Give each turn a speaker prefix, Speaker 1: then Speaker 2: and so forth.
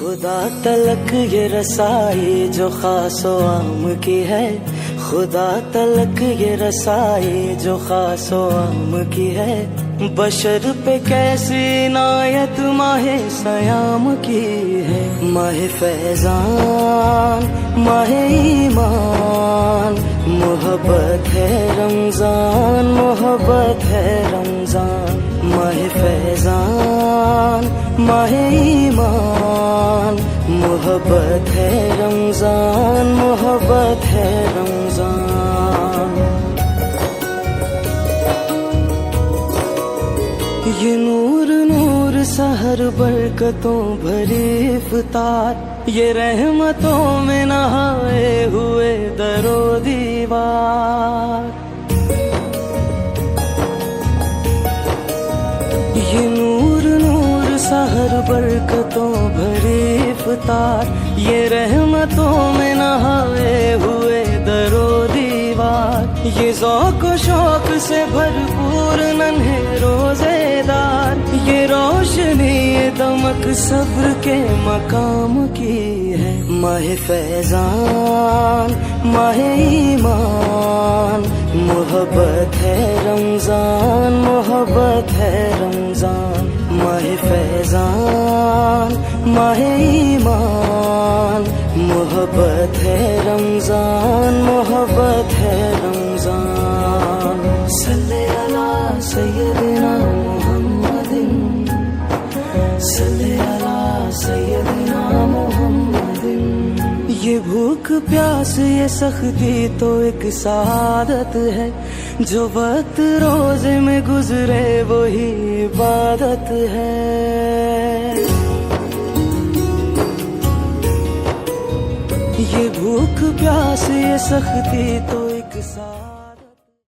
Speaker 1: खुदा तलक ये रसाई जो खासो आम की है, खुदा तलक ये रसाई जो खासो आम की है। बशर पे कैसी नायत माहे सयाम की है। माहे फैजान माहे ईमान, मोहब्बत है रमजान, मोहब्बत है रमजान। माहे फैजान माहे ईमान, मोहब्बत है रमजान, मोहब्बत है रमजान। ये नूर नूर सहर बरकतों भरी इफ्तार, ये रहमतों में नहाए हुए दरो दीवार। ये नूर नूर सहर बरकतों भरी इफ्तार, ये रहमतों में नहाए हुए दरो दीवार। ये ज़ौक़ व शौक़ से भरपूर नन्हे रोज़ेदार, ये रोशनी ये दमक सब्र के मकाम की है। माहे फैज़ान माहे ईमान, मोहब्बत है रमजान, मोहब्बत है रमजान। माहे फैज़ान माहे ईमान, मोहब्बत है रमजान, मोहब्बत है रमजान। सल्ले अला सय्यदिना मुहम्मदिन, सल्ले अला सय्यदिना मुहम्मदिन। ये भूख प्यास ये सख्ती तो एक सादत है, जो वक्त रोजे में गुजरे वही इबादत है। ये भूख प्यास ये सख्ती तो एक सादत